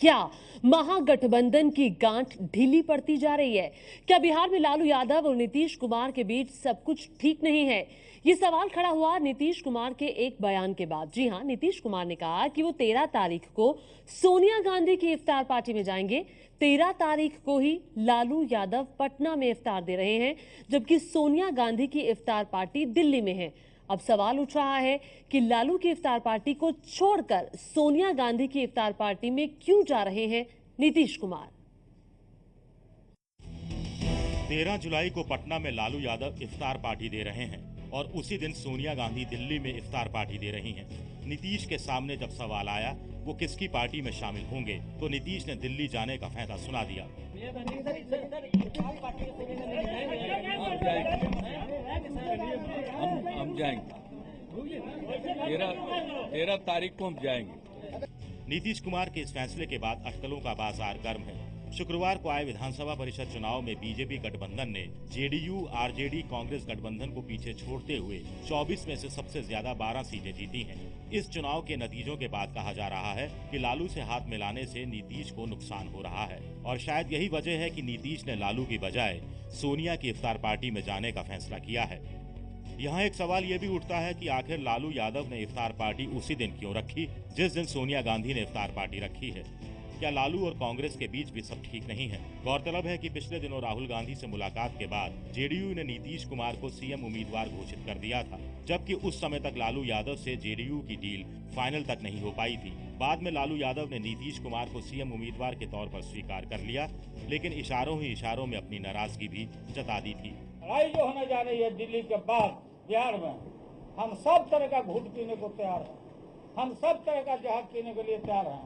क्या महागठबंधन की गांठ ढीली पड़ती जा रही है? क्या बिहार में लालू यादव और नीतीश कुमार के बीच सब कुछ ठीक नहीं है? ये सवाल खड़ा हुआ नीतीश कुमार के एक बयान के बाद। जी हां, नीतीश कुमार ने कहा कि वो 13 तारीख को सोनिया गांधी की इफ्तार पार्टी में जाएंगे। 13 तारीख को ही लालू यादव पटना में इफ्तार दे रहे हैं, जबकि सोनिया गांधी की इफ्तार पार्टी दिल्ली में है। अब सवाल उठ रहा है कि लालू की इफ्तार पार्टी को छोड़कर सोनिया गांधी की इफ्तार पार्टी में क्यों जा रहे हैं नीतीश कुमार? 13 जुलाई को पटना में लालू यादव इफ्तार पार्टी दे रहे हैं और उसी दिन सोनिया गांधी दिल्ली में इफ्तार पार्टी दे रही हैं। नीतीश के सामने जब सवाल आया वो किसकी पार्टी में शामिल होंगे, तो नीतीश ने दिल्ली जाने का फैसला सुना दिया। हम जाएंगे 13 तारीख को हम जाएंगे। नीतीश कुमार के इस फैसले के बाद अटकलों का बाजार गर्म है। शुक्रवार को आए विधानसभा परिषद चुनाव में बीजेपी गठबंधन ने जेडीयू, आरजेडी, कांग्रेस गठबंधन को पीछे छोड़ते हुए 24 में से सबसे ज्यादा 12 सीटें जीती हैं। इस चुनाव के नतीजों के बाद कहा जा रहा है कि लालू से हाथ मिलाने से नीतीश को नुकसान हो रहा है और शायद यही वजह है कि नीतीश ने लालू की बजाय सोनिया की इफ्तार पार्टी में जाने का फैसला किया है। यहाँ एक सवाल ये भी उठता है कि आखिर लालू यादव ने इफ्तार पार्टी उसी दिन क्यों रखी जिस दिन सोनिया गांधी ने इफ्तार पार्टी रखी है। क्या लालू और कांग्रेस के बीच भी सब ठीक नहीं है? गौरतलब है कि पिछले दिनों राहुल गांधी से मुलाकात के बाद जेडीयू ने नीतीश कुमार को सीएम उम्मीदवार घोषित कर दिया था, जबकि उस समय तक लालू यादव से जेडीयू की डील फाइनल तक नहीं हो पाई थी। बाद में लालू यादव ने नीतीश कुमार को सीएम उम्मीदवार के तौर पर स्वीकार कर लिया, लेकिन इशारों ही इशारों में अपनी नाराजगी भी जता दी थी। लड़ाई जो होने जा रही है दिल्ली के बाद बिहार में, हम सब तरह का घूट पीने को तैयार हैं, हम सब तरह का जहाज पीने के लिए तैयार हैं।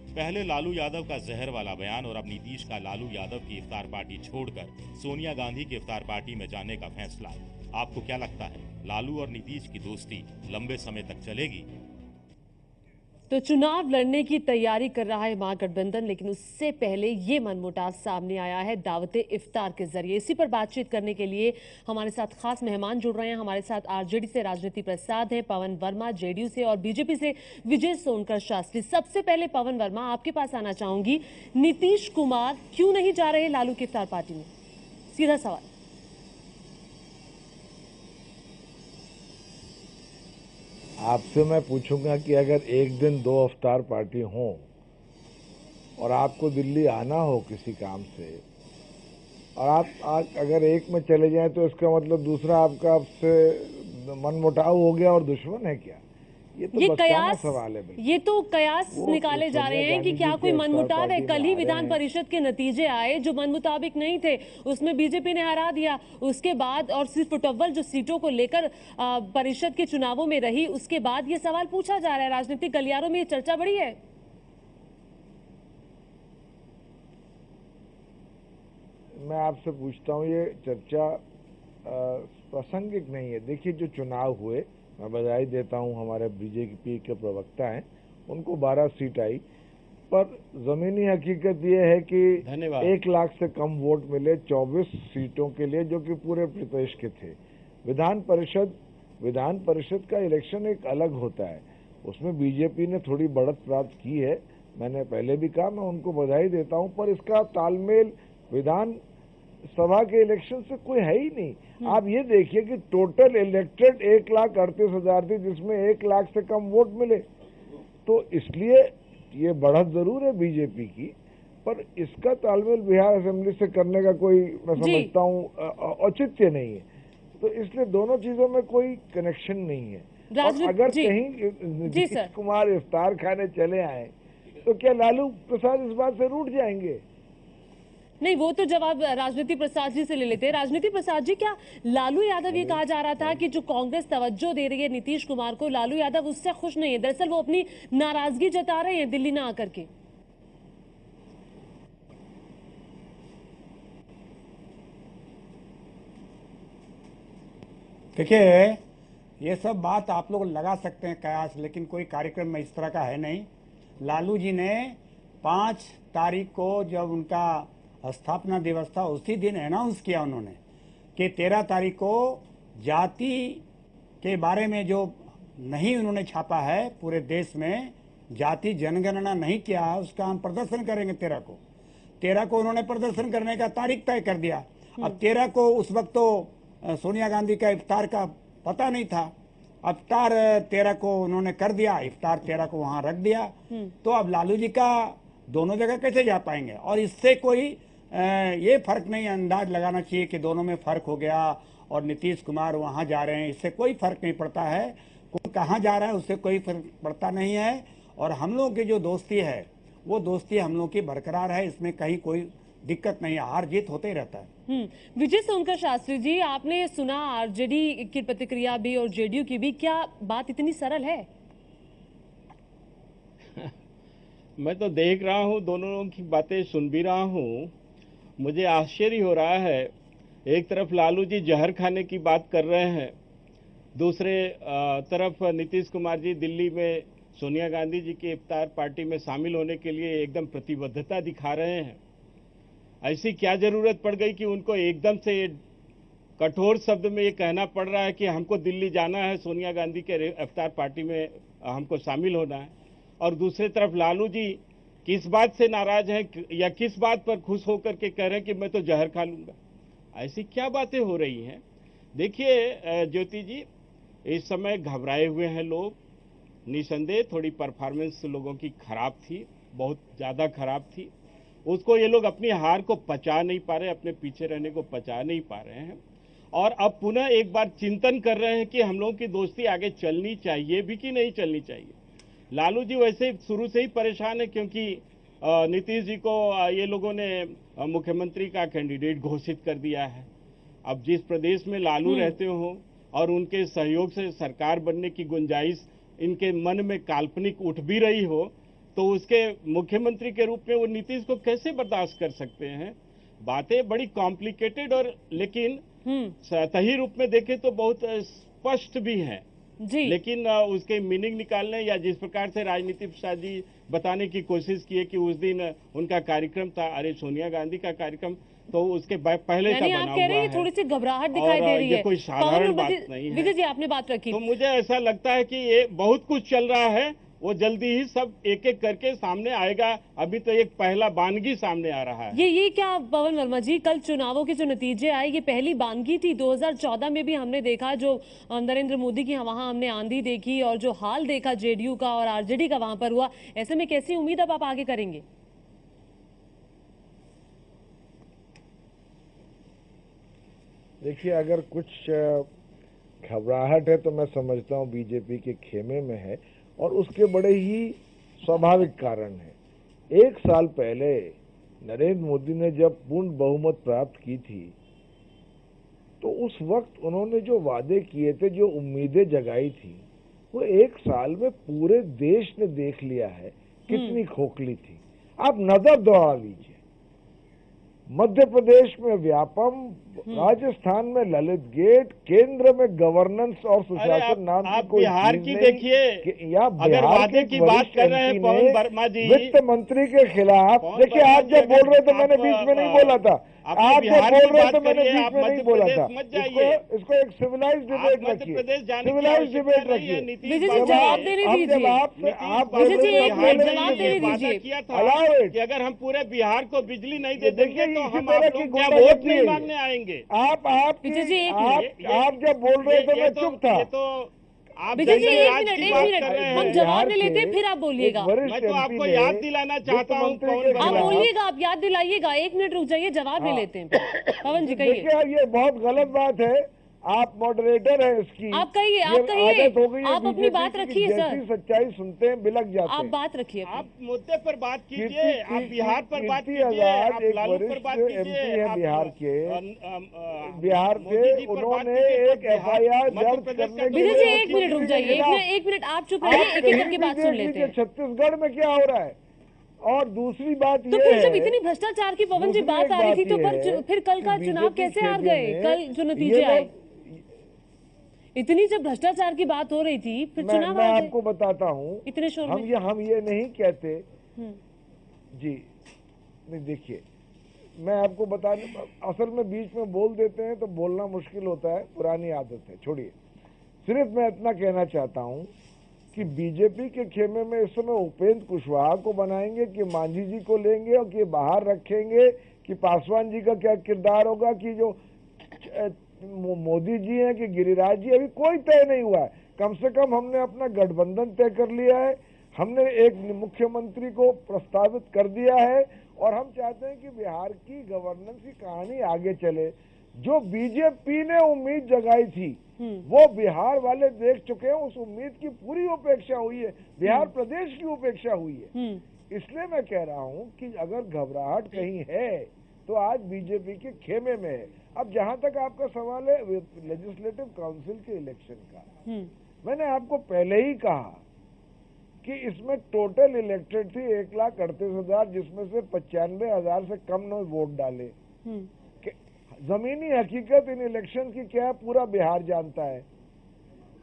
पहले लालू यादव का जहर वाला बयान और अब नीतीश का लालू यादव की इफ्तार पार्टी छोड़कर सोनिया गांधी की इफ्तार पार्टी में जाने का फैसला। आपको क्या लगता है, लालू और नीतीश की दोस्ती लंबे समय तक चलेगी? तो चुनाव लड़ने की तैयारी कर रहा है महागठबंधन, लेकिन उससे पहले ये मनमुटाव सामने आया है दावते इफ्तार के जरिए। इसी पर बातचीत करने के लिए हमारे साथ खास मेहमान जुड़ रहे हैं। हमारे साथ आरजेडी से राजनीति प्रसाद हैं, पवन वर्मा जेडीयू से और बीजेपी से विजय सोनकर शास्त्री। सबसे पहले पवन वर्मा, आपके पास आना चाहूंगी। नीतीश कुमार क्यों नहीं जा रहे लालू की इफ्तार पार्टी में? सीधा सवाल। आपसे मैं पूछूंगा कि अगर एक दिन 2 इफ्तार पार्टी हो और आपको दिल्ली आना हो किसी काम से और आप अगर एक में चले जाएं तो इसका मतलब दूसरा आपका आपसे मनमुटाव हो गया और दुश्मन है क्या? ये तो कयास सवाल है भाई। ये तो कयास निकाले जा रहे हैं कि क्या कोई मनमुटाव है। कल ही विधान परिषद के नतीजे आए जो मन मुताबिक नहीं थे, उसमें बीजेपी ने हरा दिया। उसके बाद और सिर्फ फुटबॉल जो सीटों को लेकर परिषद के चुनावों में रही, उसके बाद ये सवाल पूछा जा रहा है। राजनीतिक गलियारों में ये चर्चा बढ़ी है। मैं आपसे पूछता हूँ, ये चर्चा प्रासंगिक नहीं है। देखिए, जो चुनाव हुए, मैं बधाई देता हूं हमारे बीजेपी के प्रवक्ता हैं, उनको 12 सीट आई, पर जमीनी हकीकत ये है कि 1 लाख से कम वोट मिले 24 सीटों के लिए, जो कि पूरे प्रदेश के थे। विधान परिषद का इलेक्शन एक अलग होता है, उसमें बीजेपी ने थोड़ी बढ़त प्राप्त की है। मैंने पहले भी कहा, मैं उनको बधाई देता हूं, पर इसका तालमेल विधान सभा के इलेक्शन से कोई है ही नहीं। आप ये देखिए कि टोटल इलेक्टेड 1,38,000 थी, जिसमें 1 लाख से कम वोट मिले। तो इसलिए ये बढ़त जरूर है बीजेपी की, पर इसका तालमेल बिहार असेंबली से करने का कोई, मैं समझता हूँ, औचित्य नहीं है। तो इसलिए दोनों चीजों में कोई कनेक्शन नहीं है। और अगर कहीं नीतीश कुमार इफ्तार खाने चले आए तो क्या लालू प्रसाद इस बात से रूठ जाएंगे? नहीं, वो तो जवाब राजनीति प्रसाद जी से ले लेते हैं। राजनीति प्रसाद जी, क्या लालू यादव, ये कहा जा रहा था कि जो कांग्रेस तवज्जो दे रही है नीतीश कुमार को, लालू यादव उससे खुश नहीं है, दरअसल वो अपनी नाराजगी जता रहे हैं दिल्ली ना आकर के? देखिए, ये सब बात आप लोग लगा सकते हैं कयास, लेकिन कोई कार्यक्रम में इस तरह का है नहीं। लालू जी ने 5 तारीख को जब उनका स्थापना दिवस था, उसी दिन अनाउंस किया उन्होंने कि 13 तारीख को जाति के बारे में जो नहीं उन्होंने छापा है पूरे देश में, जाति जनगणना नहीं किया है उसका हम प्रदर्शन करेंगे 13 को उन्होंने प्रदर्शन करने का तारीख तय कर दिया। अब 13 को उस वक्त तो सोनिया गांधी का इफ्तार का पता नहीं था। अब इफ्तार 13 को उन्होंने कर दिया, इफ्तार 13 को वहां रख दिया। तो अब लालू जी का दोनों जगह कैसे जा पाएंगे? और इससे कोई ये फर्क नहीं अंदाज लगाना चाहिए कि दोनों में फर्क हो गया और नीतीश कुमार वहां जा रहे हैं, इससे कोई फर्क नहीं पड़ता है। कोई कहाँ जा रहा है उससे कोई फर्क पड़ता नहीं है। और हम लोगों की जो दोस्ती है वो दोस्ती हम लोगों की बरकरार है, इसमें कहीं कोई दिक्कत नहीं है, हार जीत होते ही रहता है। विजय सोनकर शास्त्री जी, आपने सुना आरजेडी की प्रतिक्रिया भी और जेडीयू की भी, क्या बात इतनी सरल है? मैं तो देख रहा हूँ, दोनों लोगों की बातें सुन भी रहा हूँ, मुझे आश्चर्य हो रहा है। एक तरफ लालू जी जहर खाने की बात कर रहे हैं, दूसरे तरफ नीतीश कुमार जी दिल्ली में सोनिया गांधी जी की इफ्तार पार्टी में शामिल होने के लिए एकदम प्रतिबद्धता दिखा रहे हैं। ऐसी क्या जरूरत पड़ गई कि उनको एकदम से कठोर शब्द में ये कहना पड़ रहा है कि हमको दिल्ली जाना है, सोनिया गांधी के इफ्तार पार्टी में हमको शामिल होना है। और दूसरी तरफ लालू जी किस बात से नाराज हैं या किस बात पर खुश होकर के कह रहे हैं कि मैं तो जहर खा लूंगा? ऐसी क्या बातें हो रही हैं? देखिए ज्योति जी, इस समय घबराए हुए हैं लोग। निसंदेह थोड़ी परफॉर्मेंस लोगों की खराब थी, बहुत ज़्यादा खराब थी। उसको ये लोग अपनी हार को पचा नहीं पा रहे, अपने पीछे रहने को पचा नहीं पा रहे हैं। और अब पुनः एक बार चिंतन कर रहे हैं कि हम लोगों की दोस्ती आगे चलनी चाहिए भी कि नहीं चलनी चाहिए। लालू जी वैसे शुरू से ही परेशान है, क्योंकि नीतीश जी को ये लोगों ने मुख्यमंत्री का कैंडिडेट घोषित कर दिया है। अब जिस प्रदेश में लालू रहते हो और उनके सहयोग से सरकार बनने की गुंजाइश इनके मन में काल्पनिक उठ भी रही हो, तो उसके मुख्यमंत्री के रूप में वो नीतीश को कैसे बर्दाश्त कर सकते हैं? बातें बड़ी कॉम्प्लिकेटेड और लेकिन सही रूप में देखें तो बहुत स्पष्ट भी हैं जी। लेकिन उसके मीनिंग निकालने या जिस प्रकार से राजनीति प्रसाद जी बताने की कोशिश किए कि उस दिन उनका कार्यक्रम था, अरे सोनिया गांधी का कार्यक्रम तो उसके पहले का बना आप कह रहे हैं हुआ थोड़ी सी घबराहट दिखाई दे रही है। कोई साधारण बात नहीं है। विजय जी, आपने बात रखी। तो मुझे ऐसा लगता है कि ये बहुत कुछ चल रहा है, वो जल्दी ही सब एक एक करके सामने आएगा। अभी तो एक पहला बानगी सामने आ रहा है। ये क्या पवन वर्मा जी, कल चुनावों के जो नतीजे आए ये पहली बानगी थी? 2014 में भी हमने देखा, जो नरेंद्र मोदी की वहां हमने आंधी देखी और जो हाल देखा जेडीयू का और आरजेडी का वहां पर हुआ। ऐसे में कैसी उम्मीद अब आप आगे करेंगे? देखिए, अगर कुछ घबराहट है तो मैं समझता हूँ बीजेपी के खेमे में है, और उसके बड़े ही स्वाभाविक कारण है। 1 साल पहले नरेंद्र मोदी ने जब पूर्ण बहुमत प्राप्त की थी, तो उस वक्त उन्होंने जो वादे किए थे, जो उम्मीदें जगाई थी, वो 1 साल में पूरे देश ने देख लिया है कितनी खोखली थी। आप नजर दौड़ा लीजिए, मध्य प्रदेश में व्यापम, राजस्थान में ललित गेट, केंद्र में गवर्नेंस और सुशासन नाम की कोई बिहार की देखिए, या अगर वादे की बात कर रहे हैं पवन वर्मा जी, वित्त मंत्री के खिलाफ, देखिए आप जब बोल रहे थे मैंने बीच में नहीं बोला था, आप जब बोल रहे थे मैंने बीच में नहीं बोला था। इसको एक सिविलाइज डिबेट रखिए, सिविलाइज डिबेट रखिए। विजय जी, जवाब देने दीजिए। आप विजय जी, एक मिनट जवाब देने दीजिए। किया था कि अगर हम पूरे बिहार को बिजली नहीं दे देंगे तो हम आप लोग क्या वोट नहीं मांगने आएंगे? विजय जी, आप जब बोल रहे थे मैं चुप था। विजय जी, एक मिनट हम जवाब ले लेते हैं, फिर आप बोलिएगा। मैं तो आपको याद दिलाना चाहता हूँ, आप बोलिएगा, आप याद दिलाइएगा। 1 मिनट रुक जाइए, जवाब ले लेते हैं। पवन जी कहिए। देखिए, ये बहुत गलत बात है, आप मॉडरेटर हैं इसकी। आप कहिए, आप कहिए, आप अपनी बात रखिए सर। जैसी सच्चाई सुनते हैं बिलक जाते हैं। आप बात रखिए, आप मुद्दे पर बात कीजिए, आप बिहार पर बात कीजिए, आप लालू पर बात कीजिए, आप बिहार के उन्होंने एक FIR दर्ज करने के लिए। विजय जी, 1 मिनट रुक जाइए, 1 मिनट आप चुप रहिए, एक एक करके बात सुन लेते हैं। छत्तीसगढ़ में क्या हो रहा है, और दूसरी बात तो ये फिर जब है, इतनी भ्रष्टाचार की पवन जी बात आ रही थी, तो फिर कल का चुनाव कैसे हार गए? कल जो नतीजे आए, इतनी जब भ्रष्टाचार की बात हो रही थी, फिर चुनाव मैं आपको बताता हूँ, इतने शोर में। हम ये नहीं कहते जी। नहीं, देखिए मैं आपको असल में बीच में बोल देते हैं तो बोलना मुश्किल होता है, पुरानी आदत है, छोड़िए। सिर्फ मैं इतना कहना चाहता हूँ, कि बीजेपी के खेमे में इस समय उपेंद्र कुशवाहा को बनाएंगे कि मांझी जी को लेंगे और कि बाहर रखेंगे कि पासवान जी का क्या किरदार होगा कि जो मोदी जी हैं कि गिरिराज जी, अभी कोई तय नहीं हुआ है। कम से कम हमने अपना गठबंधन तय कर लिया है, हमने एक मुख्यमंत्री को प्रस्तावित कर दिया है और हम चाहते हैं कि बिहार की गवर्नेंस की कहानी आगे चले। जो बीजेपी ने उम्मीद जगाई थी वो बिहार वाले देख चुके हैं, उस उम्मीद की पूरी उपेक्षा हुई है, बिहार प्रदेश की उपेक्षा हुई है। इसलिए मैं कह रहा हूं कि अगर घबराहट कहीं है तो आज बीजेपी के खेमे में है। अब जहां तक आपका सवाल है लेजिस्लेटिव काउंसिल के इलेक्शन का, मैंने आपको पहले ही कहा कि इसमें टोटल इलेक्टेड थी 1,38,000, जिसमें से 95,000 से कम ने वोट डाले। जमीनी हकीकत इन इलेक्शन की क्या है पूरा बिहार जानता है।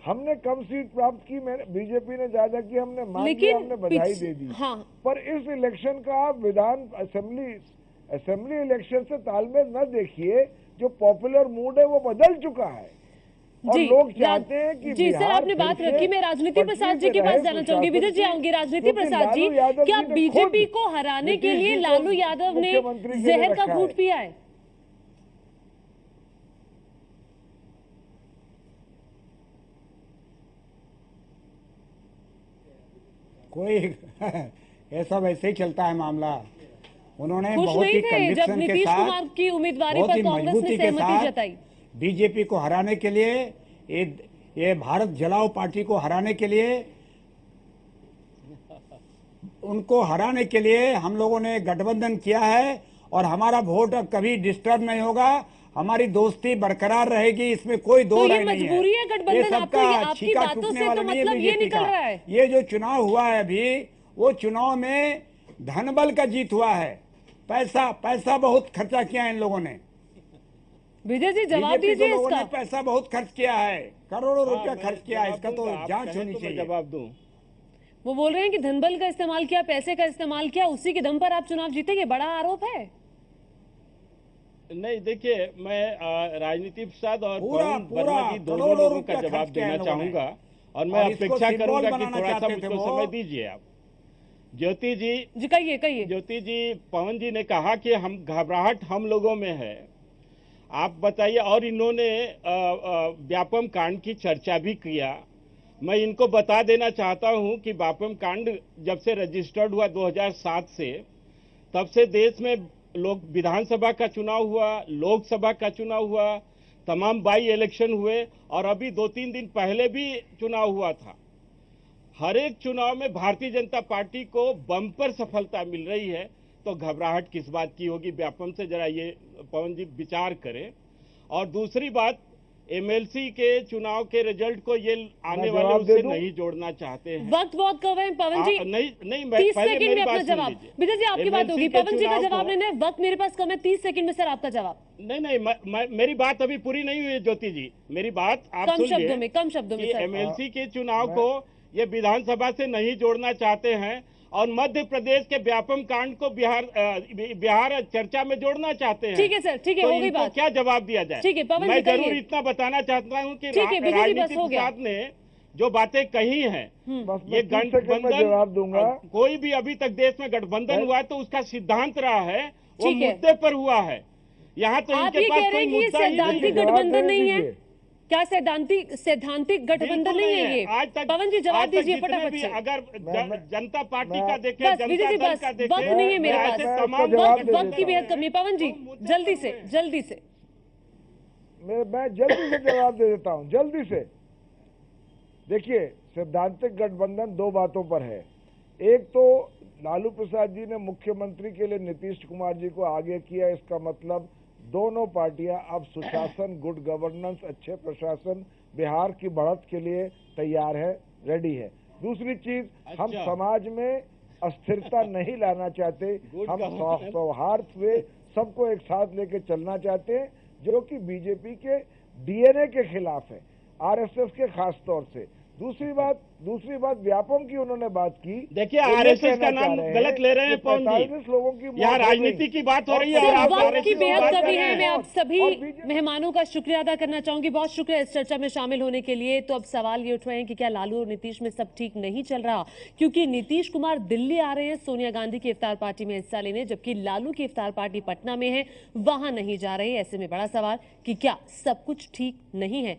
हमने कम सीट प्राप्त की, बीजेपी ने ज्यादा की, हमने मान लिया, हमने बधाई दे दी। हाँ। पर इस इलेक्शन का आप विधान असेंबली इलेक्शन से तालमेल न देखिए। जो पॉपुलर मूड है वो बदल चुका है और लोग चाहते हैं कि जी सर, आपने बात रखी, मैं राजनीति प्रसाद जी के पास जाना चाहूंगी। विजय जी आऊंगी। राजनीति प्रसाद जी, क्या बीजेपी को हराने के लिए लालू यादव ने जहर का घूंट पिया है? कोई ये सब ऐसे ही चलता है मामला। उन्होंने खुश बहुत नहीं ही थे जब कन्विक्शन के नीतीश साथ, कुमार की उम्मीदवारी बहुत पर ही कांग्रेस मजबूती ने के सहमति साथ जताई। बीजेपी को हराने के लिए, ये भारत जलाओ पार्टी को हराने के लिए, उनको हराने के लिए हम लोगों ने गठबंधन किया है और हमारा वोट अब कभी डिस्टर्ब नहीं होगा, हमारी दोस्ती बरकरार रहेगी, इसमें कोई दो राय नहीं है। मजबूरी है गठबंधन, ये आपको सबका आपकी छीका बातों टूटने से वाला तो नहीं है मतलब ये बीजेपी निकल रहा का। है। ये जो चुनाव हुआ है अभी, वो चुनाव में धनबल का जीत हुआ है। पैसा बहुत खर्चा किया है इन लोगों ने। विजय जी जवाब बीजेपी दीजिए को लोगों ने इसका। पैसा बहुत खर्च किया है, करोड़ों रुपया खर्च किया है, इसका तो आप जांच कहें होनी तो मैं चाहिए। जवाब दूं। वो बोल रहे हैं कि धनबल का इस्तेमाल किया, पैसे का इस्तेमाल किया, उसी के दम पर आप चुनाव जीतेंगे, बड़ा आरोप है। नहीं देखिए, मैं राजनीति प्रसाद और पूरा वर्मा जी दोनों करोड़ों लोगों का रुपया जवाब खर्च किया देना इन लोगों ने। चाहूंगा और मैं और इसको अपेक्षा सिंबल करूंगा कि बनाना थोड़ा सा चाहते थे मुझको वो। समय दीजिए आप। ज्योति जी कहिए। ज्योति जी, पवन जी ने कहा कि हम घबराहट हम लोगों में है, आप बताइए। और इन्होंने व्यापम कांड की चर्चा भी किया। मैं इनको बता देना चाहता हूं कि व्यापम कांड जब से रजिस्टर्ड हुआ 2007 से, तब से देश में लोग विधानसभा का चुनाव हुआ, लोकसभा का चुनाव हुआ, तमाम बाई इलेक्शन हुए और अभी 2-3 दिन पहले भी चुनाव हुआ था। हर एक चुनाव में भारतीय जनता पार्टी को बम्पर सफलता मिल रही है, तो घबराहट किस बात की होगी? व्यापम से जरा ये पवन जी विचार करें। और दूसरी बात, एमएलसी के चुनाव के रिजल्ट को ये आने वाले उससे नहीं जोड़ना चाहते हैं। वक्त बहुत कम है पवन जी। नहीं, 30 पहले सेकंड मेरी में अपना बात सुन जवाब। लीजिए। विजय जी आपकी बात होगी, पवन जी का जवाब लेना है, वक्त मेरे पास कम है, 30 सेकंड में सर आपका जवाब। नहीं, मेरी बात अभी पूरी नहीं हुई है ज्योति जी, मेरी बात आप कम सुनिए। शब्दों में सर। एमएलसी के चुनाव को ये विधानसभा से नहीं जोड़ना चाहते हैं और मध्य प्रदेश के व्यापम कांड को बिहार चर्चा में जोड़ना चाहते हैं। ठीक है सर, ठीक है, तो हो गई इनको बात। क्या जवाब दिया जाए? ठीक है, पवन जी मैं कहिए। जरूर इतना बताना चाहता हूं कि ठीक है, विजय जी, बस राजनीति हो गया। प्रसाद ने जो बातें कही हैं, बस ये मैं 30 सेकंड में जवाब दूंगा। कोई भी अभी तक देश में गठबंधन हुआ है तो उसका सिद्धांत रहा है, वो ठीक है। मुद्दे पर हुआ है। यहाँ तो आप इनके ये पास कह रहे कोई हैं कि ये मुद्दा ही सैद्धांतिक नहीं है। गठबंधन नहीं है? दीजिए। क्या सैद्धांतिक गठबंधन बिल्कुल नहीं है ये? आज तक पवन जी जवाब आज तक दीजिए जितने फटाफट भी से। अगर जनता पार्टी मैं- का देखें, बस विजय जी, जनता दल बस का वक्त देखें, नहीं है मेरे ऐसे पास। तमाम जवाब दे वक्त की देता बेहद कमी है। पवन जी जल्दी से मैं जल्दी से जवाब दे देता हूं, जल्दी से। देखिए, सैद्धांतिक गठबंधन दो बातों पर है। एक तो लालू प्रसाद जी ने मुख्यमंत्री के लिए नीतीश कुमार जी को आगे किया, इसका मतलब दोनों पार्टियां अब सुशासन, गुड गवर्नेंस, अच्छे प्रशासन, बिहार की बढ़त के लिए तैयार है, रेडी है। दूसरी चीज, हम समाज में अस्थिरता नहीं लाना चाहते, हम सौहार्द से सबको एक साथ लेके चलना चाहते हैं, जो कि बीजेपी के डीएनए के खिलाफ है, आरएसएस के खास तौर से। दूसरी बात व्यापम की उन्होंने बात की। देखिए, वो ये आरएसएस का कहना नाम चाह रहे गलत ले रहे हैं कि पवन जी। 45 लोगों की मौत यहाँ हो गई। राजनीति की बात हो रही है और सिर्फ आप वक्त आरएसएस की की बेहद बात कमी कर रहे है। हैं। मैं आप सभी और बीजेपी मेहमानों का शुक्रिया अदा करना चाहूंगी बहुत शुक्रिया इस चर्चा में शामिल होने के लिए। तो अब सवाल ये उठ रहे हैं कि क्या लालू और नीतीश में सब ठीक नहीं चल रहा, क्योंकि नीतीश कुमार दिल्ली आ रहे हैं सोनिया गांधी की इफ्तार पार्टी में हिस्सा लेने, जबकि लालू की इफ्तार पार्टी पटना में है, वहां नहीं जा रहे। ऐसे में बड़ा सवाल कि क्या सब कुछ ठीक नहीं है।